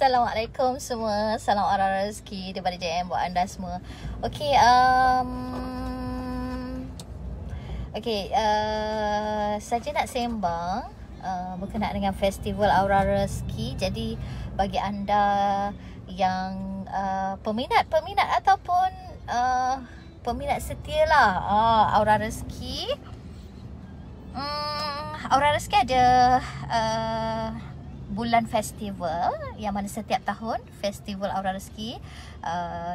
Assalamualaikum semua. Salam arah rezeki daripada JM buat anda semua. Okey, saja nak sembang berkenaan dengan Festival Aura Rezeki. Jadi bagi anda yang peminat ataupun peminat setia lah Aura Rezeki. Aura Rezeki ada bulan festival yang mana setiap tahun Festival Aura Rezeki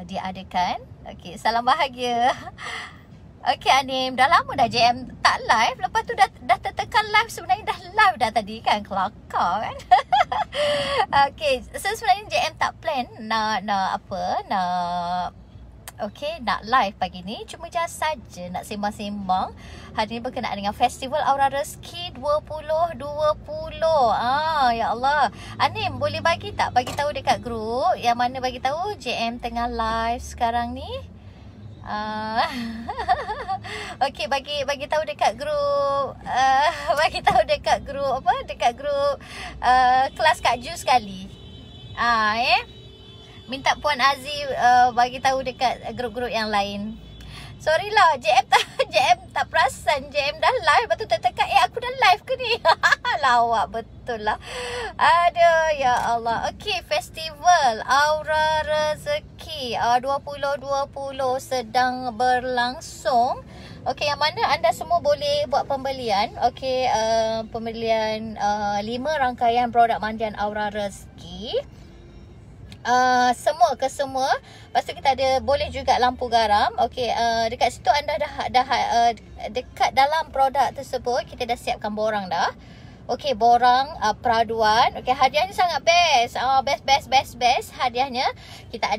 diadakan. Okey, salam bahagia. Okey Anim, dah lama dah JM tak live. Lepas tu dah tertekan live, sebenarnya dah live dah tadi kan. Kelakar kan. Okey, so sebenarnya JM tak plan nak live pagi ni. Cuma just saja nak sembang-sembang hari ni berkenaan dengan Festival Aura Rezeki 2020. Ya Allah. Anim, boleh bagi tahu dekat grup yang mana bagi tahu JM tengah live sekarang ni? Okey, bagi tahu dekat grup dekat grup kelas Kak Ju sekali. Minta Puan Aziz bagi tahu dekat grup-grup yang lain. Sorry lah, JM tak perasan JM dah live. Lepas tu tertekan, aku dah live ke ni? Lawak betul lah. Aduh, ya Allah. Okey, Festival Aura Rezeki 2020 sedang berlangsung. Okey, yang mana anda semua boleh buat pembelian. Okey, pembelian 5 rangkaian produk mandian Aura Rezeki. Semua. Lepas tu kita ada boleh juga lampu garam. Okey, dekat situ anda dah dekat dalam produk tersebut kita dah siapkan borang dah. Okey, borang peraduan. Okey, hadiahnya sangat best. Best hadiahnya. Kita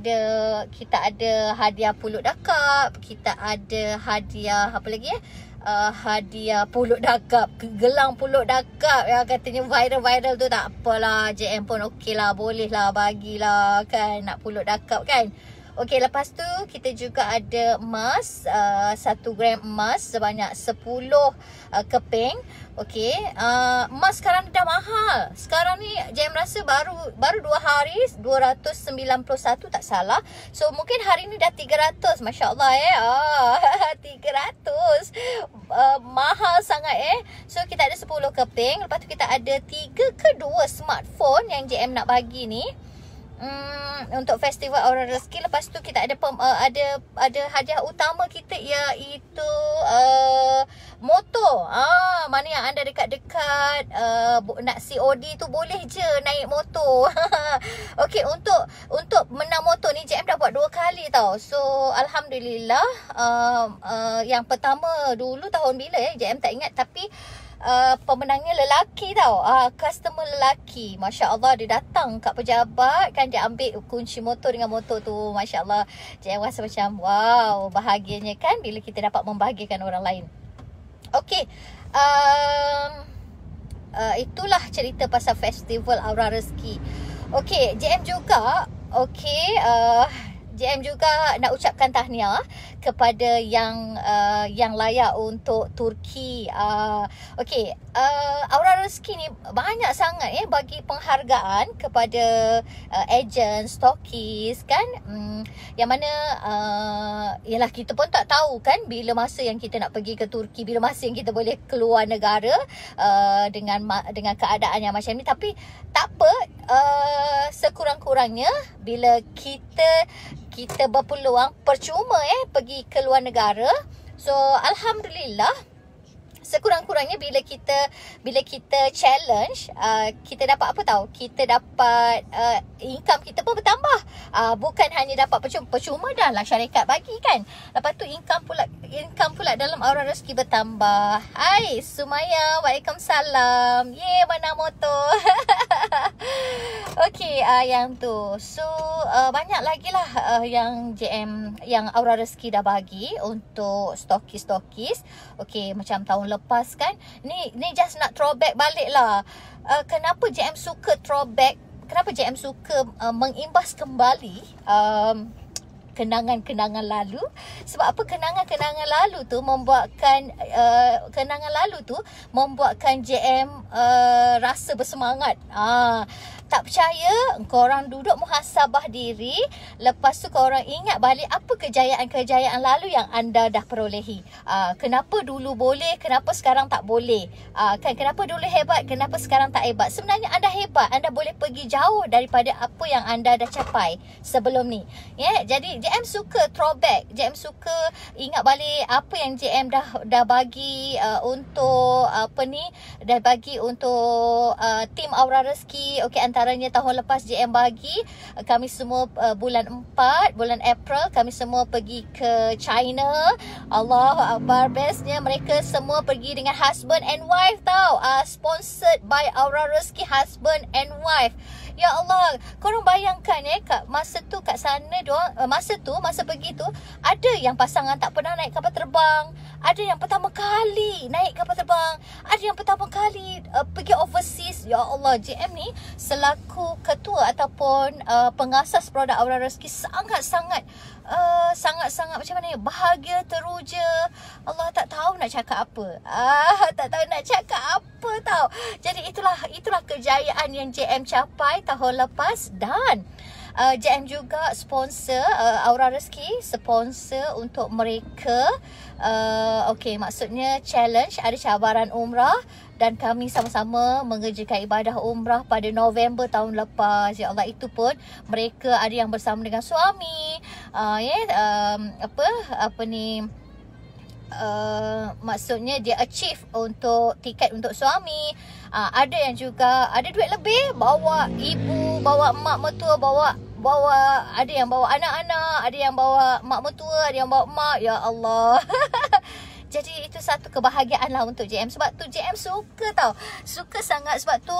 ada hadiah pulut dakap, kita ada hadiah apa lagi hadiah pulut dakap, gelang pulut dakap yang katanya viral tu. Tak apalah, JM pun okey lah, boleh lah, bagilah kan, nak pulut dakap kan. Okey, lepas tu kita juga ada emas, 1 gram emas sebanyak 10 keping. Okey, emas sekarang dah mahal. Sekarang ni JM rasa baru 2 hari 291 tak salah. So mungkin hari ni dah 300. Masya-Allah 300. Mahal sangat So kita ada 10 keping. Lepas tu kita ada 3 ke 2 smartphone yang JM nak bagi ni. Untuk Festival Aura Rezeki. Lepas tu kita ada hadiah utama kita, iaitu motor. Mana yang anda dekat-dekat nak COD tu boleh je naik motor. Okey, untuk menang motor ni JM dah buat 2 kali tau. So alhamdulillah. Yang pertama dulu tahun bila JM tak ingat, tapi pemenangnya lelaki tau. Customer lelaki. Masya Allah, dia datang kat pejabat kan, dia ambil kunci motor dengan motor tu. Masya Allah, jangan rasa macam wow, bahagianya kan bila kita dapat membahagiakan orang lain. Okey, itulah cerita pasal Festival Aura Rezeki. Okey, JM juga nak ucapkan tahniah kepada yang layak untuk Turki. Okey, Aura Rezeki ni banyak sangat bagi penghargaan kepada ejen, stokis kan. Yang mana yalah, kita pun tak tahu kan bila masa yang kita nak pergi ke Turki, bila masa yang kita boleh keluar negara dengan keadaan yang macam ni. Tapi tak apa, sekurang-kurangnya bila kita berpeluang, percuma pergi ke luar negara. So alhamdulillah, sekurang-kurangnya bila kita challenge, kita dapat apa tahu? Kita dapat income kita pun bertambah. Bukan hanya dapat percuma dah lah syarikat bagi kan. Lepas tu income pula dalam Aura Rezeki bertambah. Hai Sumaya, waalaikumsalam. Mana motor. Okey, yang tu. So banyak lagi lah yang Aura Rezeki dah bagi untuk stokis. Okey, macam tahun lepas kan. Ni just nak throwback balik lah. Kenapa JM suka throwback? Kenapa JM suka mengimbas kembali kenangan-kenangan lalu? Sebab apa? Kenangan-kenangan lalu tu membuatkan JM rasa bersemangat. Tak percaya, korang duduk muhasabah diri. Lepas tu korang ingat balik apa kejayaan-kejayaan lalu yang anda dah perolehi. Kenapa dulu boleh, kenapa sekarang tak boleh. Kenapa dulu hebat, kenapa sekarang tak hebat. Sebenarnya anda hebat, anda boleh pergi jauh daripada apa yang anda dah capai sebelum ni. Jadi JM suka throwback, JM suka ingat balik apa yang JM dah bagi untuk dah bagi untuk tim Aura Rezeki. Okey, antaranya tahun lepas JM bagi kami semua bulan 4, bulan April kami semua pergi ke China. Allahu Akbar, bestnya mereka semua pergi dengan husband and wife tau. Sponsored by Aura Rezeki, husband and wife. Ya Allah, korang bayangkan kat masa tu kat sana masa pergi tu ada yang pasangan tak pernah naik kapal terbang, ada yang pertama kali naik kapal terbang, ada yang pertama kali pergi overseas. Ya Allah, JM ni selaku ketua ataupun pengasas produk Aura Rezeki sangat-sangat macam mana ya, bahagia, teruja. Allah, tak tahu nak cakap apa. Tak tahu nak cakap apa tau. Jadi itulah kejayaan yang JM capai tahun lepas. Dan JM juga sponsor Aura Rezeki, sponsor untuk mereka. Okey, maksudnya challenge, ada cabaran umrah. Dan kami sama-sama mengerjakan ibadah umrah pada November tahun lepas. Ya Allah, itu pun mereka ada yang bersama dengan suami. Maksudnya dia achieve untuk tiket untuk suami. Ada yang juga ada duit lebih, bawa ibu, bawa mak mertua, bawa ada yang bawa anak-anak, ada yang bawa mak mertua, ada yang bawa mak. Ya Allah. Jadi itu satu kebahagiaan lah untuk JM. Sebab tu JM suka tau. Suka sangat. Sebab tu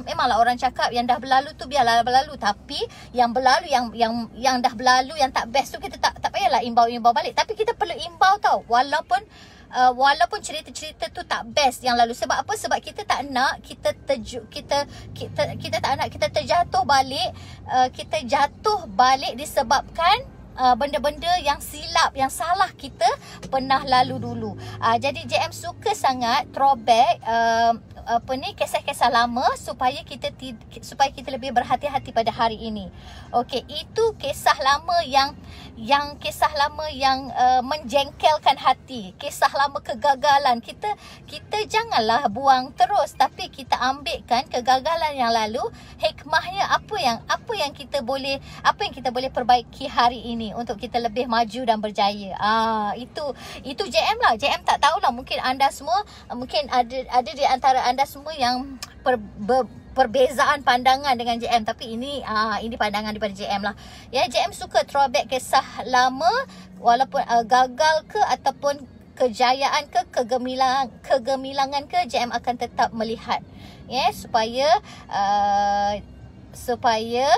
memanglah orang cakap yang dah berlalu tu biarlah berlalu. Tapi yang berlalu, yang dah berlalu, yang tak best tu kita tak payahlah imbau balik. Tapi kita perlu imbau tau. Walaupun cerita-cerita tu tak best yang lalu. Sebab apa? Sebab kita tak nak kita tak nak kita terjatuh balik. Kita jatuh balik disebabkan benda-benda yang silap, yang salah kita pernah lalu dulu. Jadi JM suka sangat throwback kisah-kisah lama supaya kita lebih berhati-hati pada hari ini. Okey, itu kisah lama yang menjengkelkan hati, kisah lama kegagalan. Kita janganlah buang terus, tapi kita ambilkan kegagalan yang lalu, hikmahnya apa yang kita boleh perbaiki hari ini untuk kita lebih maju dan berjaya. Itu JM lah. JM tak tahulah, mungkin anda semua, mungkin ada di antara anda semua yang perbezaan pandangan dengan JM, tapi ini pandangan daripada JM lah. Ya, JM suka throwback kisah lama, walaupun gagal ke ataupun kejayaan ke kegemilangan ke, JM akan tetap melihat. Ya, supaya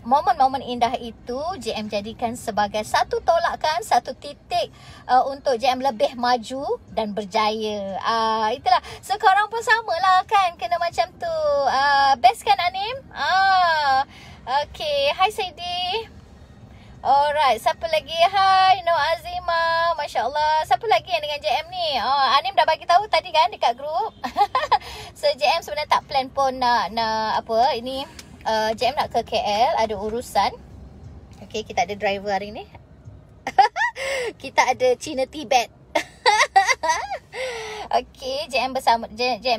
momen-momen indah itu JM jadikan sebagai satu tolakan, satu titik untuk JM lebih maju dan berjaya. Itulah. So korang pun samalah kan, kena macam tu. Best kan Anim? Okay. Hi Saidi. Alright, siapa lagi? Hai Nur Azima. Masya Allah. Siapa lagi yang dengan JM ni? Anim dah bagi tahu tadi kan dekat grup. So JM sebenarnya tak plan pun nak apa ini. JM nak ke KL, ada urusan. Okay, kita ada driver hari ni. Kita ada Cina Tibet. Okay, JM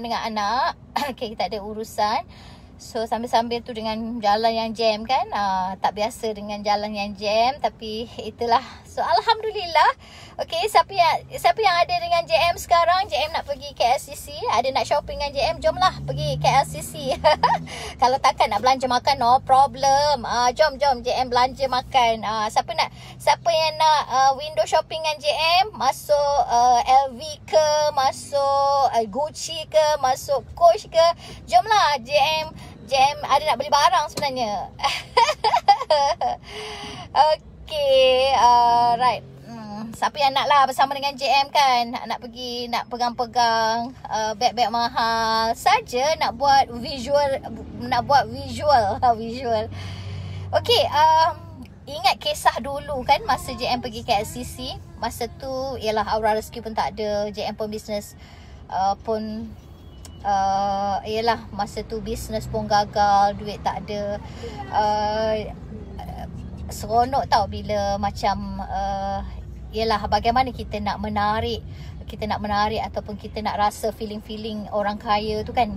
dengan anak. Okay, kita ada urusan. So sambil-sambil tu dengan jalan yang jam kan, tak biasa dengan jalan yang jam, tapi itulah. So alhamdulillah. Okay, siapa yang ada dengan JM sekarang? JM nak pergi KLCC, ada nak shopping dengan JM, jomlah pergi KLCC. Kalau takkan nak belanja makan, no problem. Jom JM belanja makan. Siapa yang nak window shopping dengan JM, masuk LV ke, masuk Gucci ke, masuk Coach ke, jomlah JM ada nak beli barang sebenarnya. Okay, right. Siapa yang nak lah bersama dengan JM kan, nak pergi, nak pegang-pegang beg-beg mahal saja, nak buat visual. Okay, ingat kisah dulu kan, masa JM pergi ke LCC. Masa tu ialah Aura Rezeki pun tak ada, JM pun bisnes pun Yelah, masa tu bisnes pun gagal, duit tak ada. Seronok tau bila macam yelah, bagaimana kita nak menarik ataupun kita nak rasa feeling orang kaya tu kan.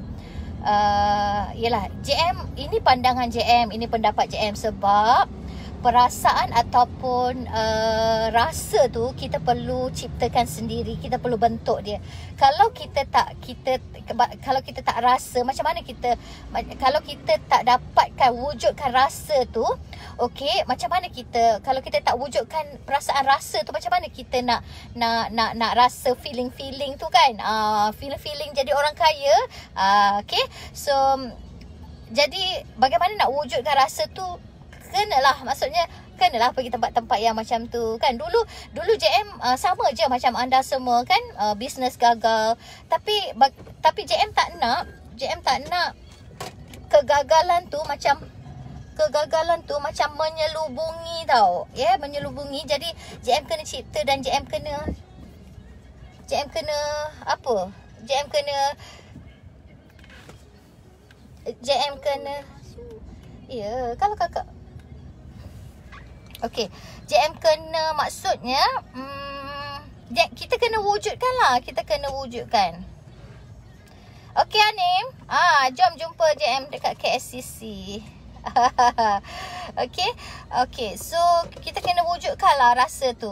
Yelah, JM, ini pandangan JM, ini pendapat JM, sebab perasaan ataupun rasa tu kita perlu ciptakan sendiri, kita perlu bentuk dia. Kalau kita tak rasa, macam mana kita, kalau kita tak dapatkan wujudkan rasa tu, okey, macam mana kita, kalau kita tak wujudkan perasaan rasa tu, macam mana kita nak rasa feeling tu kan. Feeling jadi orang kaya. Okey, so jadi bagaimana nak wujudkan rasa tu? Kenalah pergi tempat-tempat yang macam tu kan. Dulu JM sama je macam anda semua kan, bisnes gagal, tapi JM tak nak kegagalan tu macam menyelubungi tau. Menyelubungi. Jadi JM kena cipta dan JM kena apa? JM kena kalau kakak okey, JM kena, maksudnya kita kena wujudkan lah. Kita kena wujudkan. Okey Anim, jom jumpa JM dekat KSCC. Okey, so kita kena wujudkan lah rasa tu.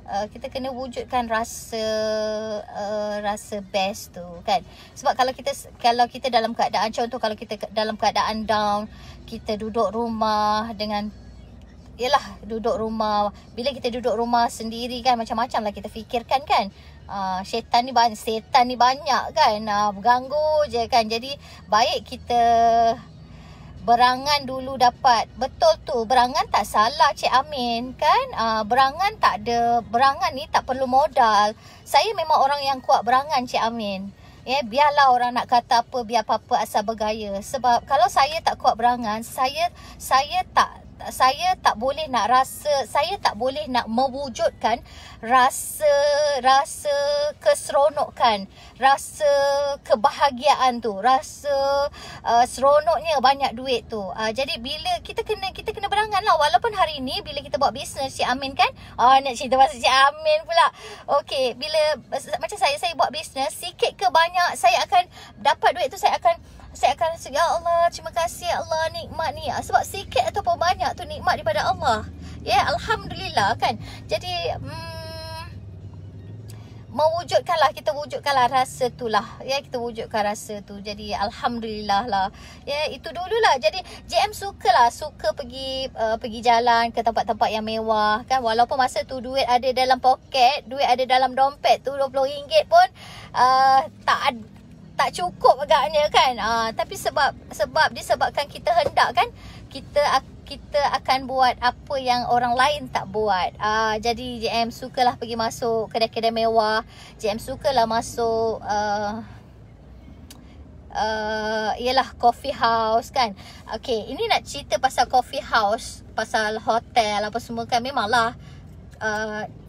Kita kena wujudkan rasa best tu kan. Sebab kalau kita dalam keadaan, contoh kalau kita dalam keadaan down, kita duduk rumah dengan, duduk rumah. Bila kita duduk rumah sendiri kan, macam-macam lah kita fikirkan kan. Setan ni banyak kan, berganggu je kan. Jadi baik kita berangan dulu dapat. Betul tu, berangan tak salah Cik Amin kan. Berangan ni tak perlu modal. Saya memang orang yang kuat berangan Cik Amin. Biarlah orang nak kata apa, biar apa-apa asal bergaya. Sebab kalau saya tak kuat berangan, saya tak boleh nak rasa, saya tak boleh nak mewujudkan rasa keseronokan, rasa kebahagiaan tu, rasa seronoknya banyak duit tu. Jadi bila kita kena berangan lah. Walaupun hari ni bila kita buat bisnes Cik Amin kan, nak cerita pasal Cik Amin pula. Okey, bila macam saya buat bisnes, sikit ke banyak saya akan dapat duit tu, saya akan rasa, ya Allah, terima kasih ya Allah, nikmat ni. Sebab sikit ataupun banyak tu nikmat daripada Allah. Alhamdulillah kan. Jadi kita wujudkanlah rasa tu lah. Kita wujudkan rasa tu. Jadi Alhamdulillah lah. Itu dululah. Jadi JM suka pergi jalan ke tempat-tempat yang mewah kan. Walaupun masa tu duit ada dalam poket, duit ada dalam dompet tu RM20 pun tak cukup agaknya kan. Tapi sebab disebabkan kita hendak kan, kita akan buat apa yang orang lain tak buat. Jadi JM sukalah pergi masuk kedai-kedai mewah. JM sukalah masuk coffee house kan. Okey, ini nak cerita pasal coffee house, pasal hotel apa semua kan. Memanglah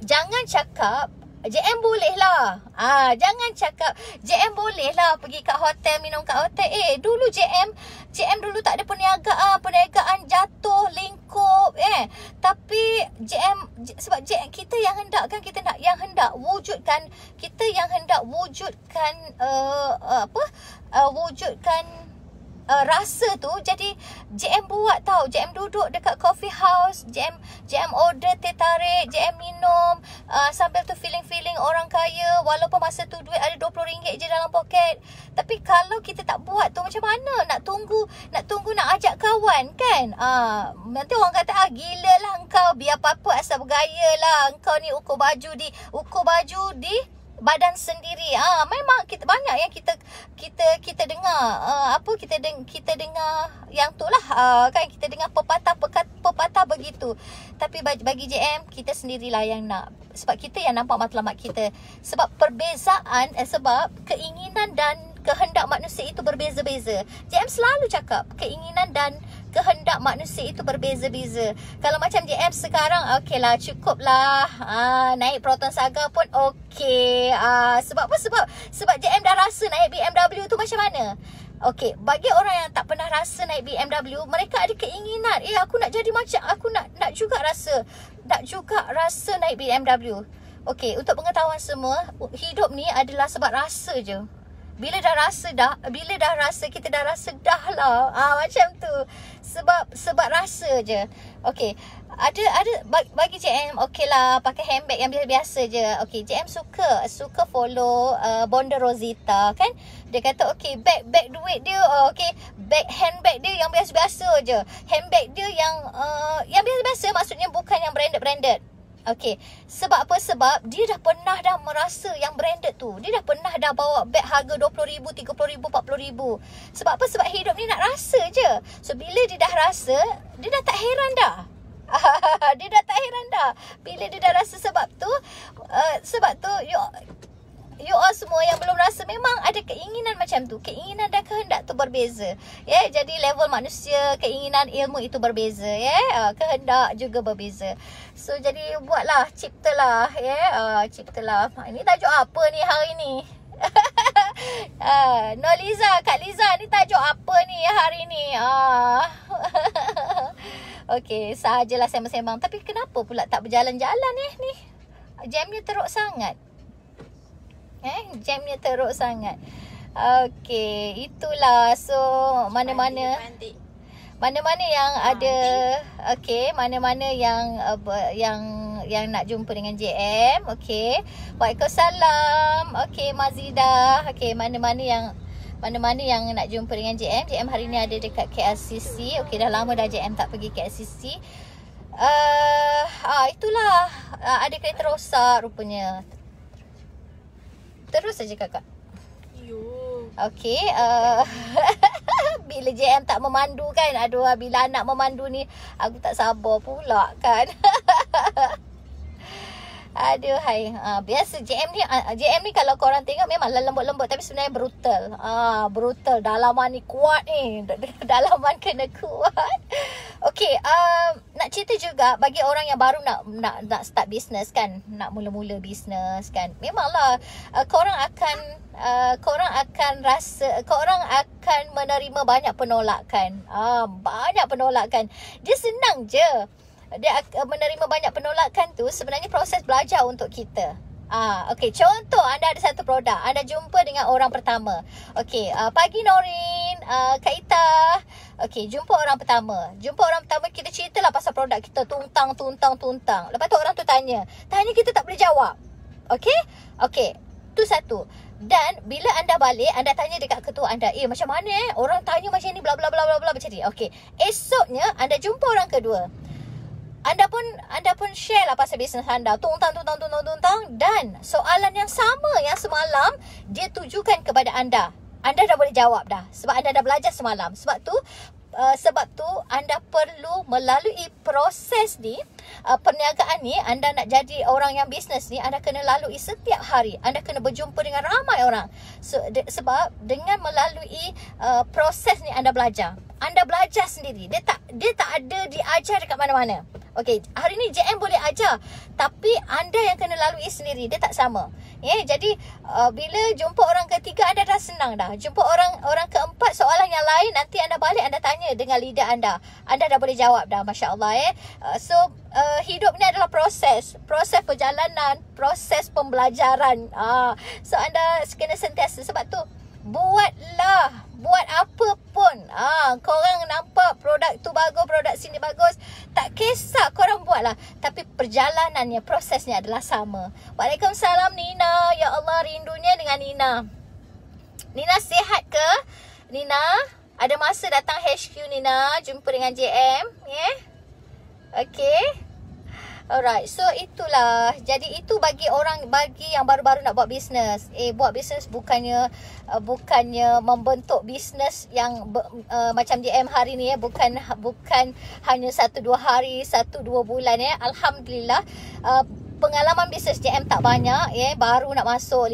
jangan cakap JM boleh lah. Jangan cakap JM boleh lah pergi kat hotel, minum kat hotel. Dulu JM dulu tak ada perniagaan jatuh, lingkup. Tapi sebab JM kita yang hendak kan, kita hendak wujudkan rasa tu. Jadi JM buat tau. JM duduk dekat coffee house, JM order teh tarik, JM minum sambil tu feeling orang kaya. Walaupun masa tu duit ada RM20 je dalam poket. Tapi kalau kita tak buat tu, macam mana nak tunggu nak ajak kawan kan. Nanti orang kata gila lah engkau, biar apa-apa asal bergaya lah engkau ni, ukur baju di badan sendiri. Memang kita banyak yang kita dengar kita dengar yang tu lah kan, kita dengar pepatah begitu. Tapi bagi JM, kita sendirilah yang nak. Sebab kita yang nampak matlamat kita. Sebab perbezaan sebab keinginan dan kehendak manusia itu berbeza-beza. JM selalu cakap keinginan dan kehendak manusia itu berbeza-beza. Kalau macam JM sekarang, okey lah, cukup lah. Naik Proton Saga pun okey. Sebab apa? Sebab JM dah rasa naik BMW tu macam mana. Okey, bagi orang yang tak pernah rasa naik BMW, mereka ada keinginan, aku nak jadi macam, aku nak juga rasa naik BMW. Okey, untuk pengetahuan semua, hidup ni adalah sebab rasa je. Bila dah rasa, kita dah rasa dah lah. Macam tu. Sebab rasa je. Okey. Ada bagi JM okey lah pakai handbag yang biasa je. Okey, JM suka follow Bonda Rosita kan. Dia kata okey, bag duit dia okey, handbag dia yang biasa-biasa je. Handbag dia yang biasa-biasa, maksudnya bukan yang branded. Okey, sebab apa? Sebab dia dah pernah merasa yang branded tu. Dia dah pernah bawa beg harga RM20,000, RM30,000, RM40,000. Sebab apa? Sebab hidup ni nak rasa je. So bila dia dah rasa, dia dah tak heran dah. Dia dah tak heran dah. Bila dia dah rasa sebab tu you all semua yang belum rasa memang ada keinginan macam tu. Keinginan dan kehendak tu berbeza. Jadi level manusia, keinginan, ilmu itu berbeza. Kehendak juga berbeza. So jadi buatlah, ciptalah. Ciptalah. Ini tajuk apa ni hari ni? Liza, Kak Liza, ni tajuk apa ni hari ni? Okey, sahajalah sembang-sembang. Tapi kenapa pula tak berjalan-jalan ni? Jamnya teruk sangat. Jamnya teruk sangat. Okey, itulah. So mana-mana yang ada, okey, mana-mana yang nak jumpa dengan JM, okey. Waalaikumsalam. Okey, Mazidah. Okey, mana-mana yang nak jumpa dengan JM hari ni ada dekat KLCC. Okey, dah lama dah JM tak pergi KLCC. Itulah, ada kereta rosak rupanya. Terus saja kakak. Okey, bila JM tak memandu kan. Aduh, bila anak memandu ni aku tak sabar pula kan. Aduh hai. Biasa JM ni kalau korang tengok memang lembut-lembut, tapi sebenarnya brutal. Brutal. Dalaman ni kuat ni. Dalaman kena kuat. Okey, nak cerita juga bagi orang yang baru nak start business kan, nak mula-mula business kan. Memanglah korang akan menerima banyak penolakan. Banyak penolakan. Dia senang je. Dia menerima banyak penolakan tu sebenarnya proses belajar untuk kita. Okey, contoh anda ada satu produk, anda jumpa dengan orang pertama. Okey, pagi Norin, Kak Ita. Okey, jumpa orang pertama, kita ceritalah pasal produk kita, tuntang. Lepas tu orang tu tanya kita tak boleh jawab. Okey, tu satu. Dan bila anda balik, anda tanya dekat ketua anda, macam mana orang tanya macam ni, bla bla bla bla macam ni. Okey, esoknya anda jumpa orang kedua. Anda pun share lah pasal bisnes anda, tuntang, dan soalan yang sama yang semalam dia tujukan kepada anda. Anda dah boleh jawab dah sebab anda dah belajar semalam. Sebab tu anda perlu melalui proses ni, perniagaan ni. Anda nak jadi orang yang bisnes ni, anda kena lalui setiap hari. Anda kena berjumpa dengan ramai orang. Sebab dengan melalui proses ni anda belajar. Anda belajar sendiri. Dia tak ada diajar dekat mana-mana. Okey, hari ni JM boleh ajar, tapi anda yang kena lalui sendiri. Dia tak sama. Jadi bila jumpa orang ketiga, anda dah senang dah. Jumpa orang keempat, soalan yang lain, nanti anda balik, anda tanya dengan leader anda. Anda dah boleh jawab dah, masya-Allah. So hidup ni adalah proses perjalanan, proses pembelajaran. So anda kena sentiasa. Sebab tu buat apa pun. Korang nampak produk tu bagus, produk sini bagus, tak kisah, korang buatlah. Tapi perjalanannya, prosesnya adalah sama. Waalaikumsalam Nina. Ya Allah, rindunya dengan Nina. Nina sihat ke? Nina, ada masa datang HQ Nina, jumpa dengan JM, Okey. Alright, so itulah. Jadi itu bagi yang baru-baru nak buat bisnes. Buat bisnes bukannya membentuk bisnes yang macam JM hari ni, bukan hanya 1-2 hari, 1-2 bulan. Alhamdulillah, pengalaman bisnes JM tak banyak. Baru nak masuk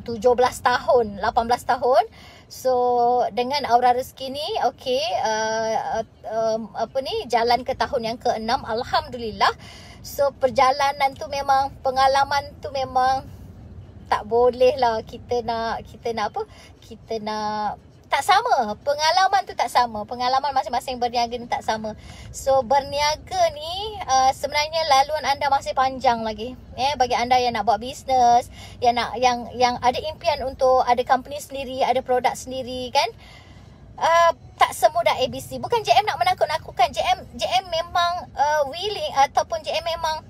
17 tahun, 18 tahun. So dengan Aura Rezeki ni, okey, jalan ke tahun yang ke-6, alhamdulillah. So perjalanan tu memang, pengalaman tu memang tak boleh lah kita nak tak sama. Pengalaman tu tak sama. Pengalaman masing-masing berniaga ni tak sama. So berniaga ni sebenarnya laluan anda masih panjang lagi. Bagi anda yang nak buat bisnes, yang ada impian untuk ada company sendiri, ada produk sendiri kan. Tak semudah ABC. Bukan JM nak menakut-nakutkan. JM memang willing, ataupun JM memang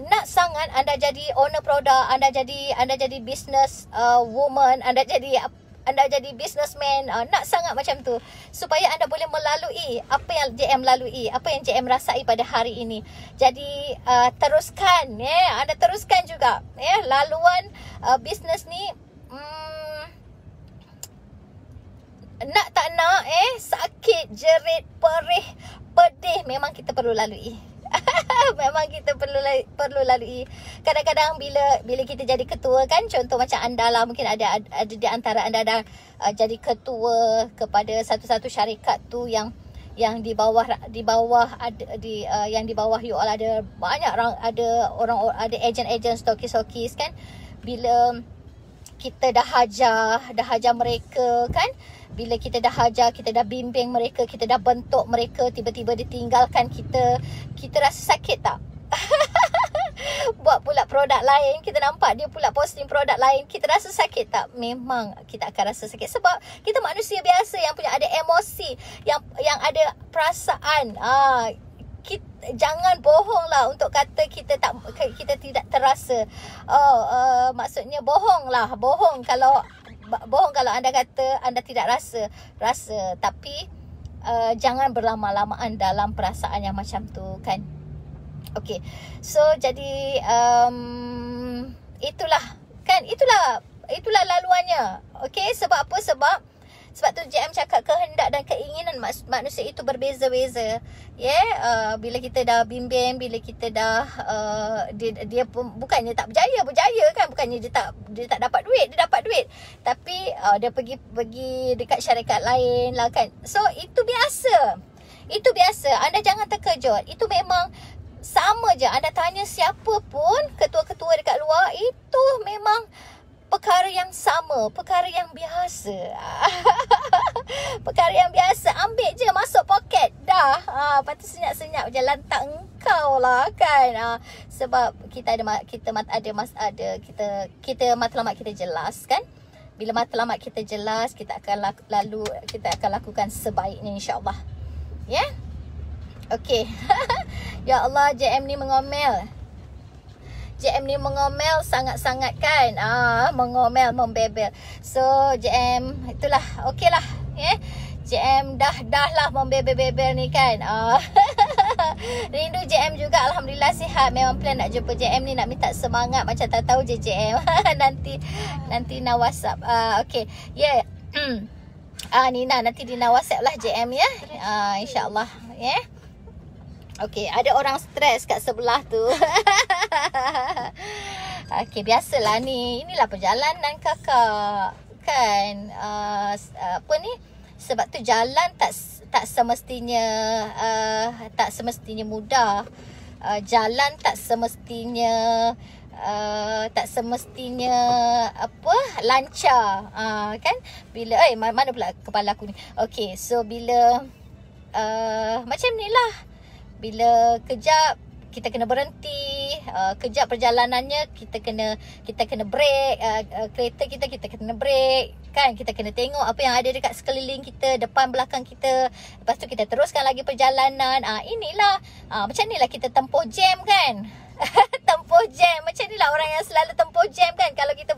nak sangat anda jadi owner produk, anda jadi business woman, anda jadi businessman, nak sangat macam tu supaya anda boleh melalui apa yang JM lalui, apa yang JM rasai pada hari ini. Jadi teruskan, anda teruskan juga laluan bisnes ni. Nak tak nak, sakit, jerit, perih, pedih, memang kita perlu lalui. Memang kita perlu lalui. Kadang-kadang bila kita jadi ketua kan, contoh macam anda lah, mungkin ada di antara anda dah jadi ketua kepada satu-satu syarikat tu yang di bawah yang di bawah you all ada banyak orang, ada ejen-ejen, stokis-stokis kan. Bila kita dah hajar mereka kan, bila kita dah hajar, kita dah bimbing mereka, kita dah bentuk mereka, tiba-tiba ditinggalkan kita rasa sakit tak? Buat pula produk lain, kita nampak dia pula posting produk lain, kita rasa sakit tak? Memang kita akan rasa sakit sebab kita manusia biasa yang punya ada emosi, yang ada perasaan. Jangan bohong lah untuk kata kita tidak terasa. Maksudnya bohong kalau anda kata anda tidak rasa. Tapi jangan berlama-lamaan dalam perasaan yang macam tu kan. Okay, so jadi itulah laluannya. Okay, sebab apa? Sebab tu JM cakap kehendak dan keinginan manusia itu berbeza-beza. Bila kita dah bimbing, bila kita dah dia bukannya tak berjaya kan, bukannya dia tak dapat duit, dia dapat duit. Tapi dia pergi dekat syarikat lain lah kan. So itu biasa. Anda jangan terkejut. Itu memang sama je. Anda tanya siapa pun ketua-ketua dekat luar, itu memang perkara yang sama, perkara yang biasa. Perkara yang biasa, ambil je masuk poket dah. Lepas tu senyap-senyap je, lantak engkau lah kan. Sebab kita matlamat kita jelas kan. Bila matlamat kita jelas, kita akan lakukan sebaiknya insya-Allah. Ya? Okey. Ya Allah, JM ni mengomel. Sangat-sangat kan. Mengomel, membebel. So JM itulah, okey lah. JM dah lah membebel-bebel ni kan. Rindu JM juga, alhamdulillah sihat. Memang plan nak jumpa JM ni, nak minta semangat macam tak tahu je JM. nanti nak WhatsApp. Okey. Nina nanti Dina WhatsApp lah JM ya. InsyaAllah ya. Okey, ada orang stres kat sebelah tu. Okey, biasalah ni. Inilah perjalanan kakak. Kan? Sebab tu jalan tak semestinya mudah. Jalan tak semestinya lancar. Kan? Bila mana pula kepala aku ni. Okey, so bila macam ni lah. Bila kejap kita kena berhenti, kejap perjalanannya kita kena break, kereta kita kena break kan, kita kena tengok apa yang ada dekat sekeliling kita, depan belakang kita. Lepas tu kita teruskan lagi perjalanan. Inilah macam nilah kita tempuh jam kan. Tempuh jam. Macam inilah orang yang selalu tempuh jam kan. Kalau kita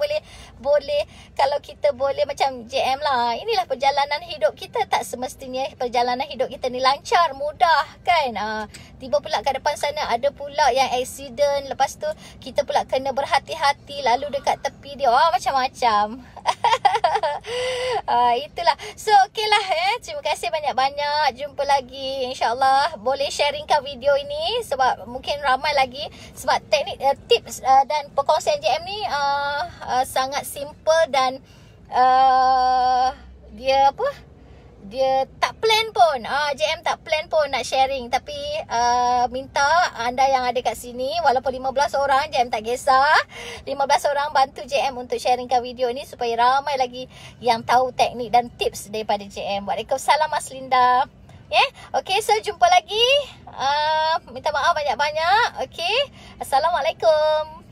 boleh macam JM lah. Inilah perjalanan hidup kita. Tak semestinya perjalanan hidup kita ni lancar, mudah kan. Tiba pula kat depan sana ada pula yang accident. Lepas tu kita pula kena berhati-hati lalu dekat tepi dia. Macam-macam. Itulah. So okey lah terima kasih banyak-banyak. Jumpa lagi insyaAllah. Boleh sharingkan video ini sebab mungkin ramai lagi. Sebab teknik, tips dan perkongsian JM ni sangat simple dan dia apa? Dia tak plan pun. JM tak plan pun nak sharing. Tapi minta anda yang ada kat sini, walaupun 15 orang, JM tak kisah. 15 orang bantu JM untuk sharingkan video ni supaya ramai lagi yang tahu teknik dan tips daripada JM. Waalaikumsalam Mas Linda. Yeah? Okay, so jumpa lagi. Minta maaf banyak-banyak. Okay. Assalamualaikum.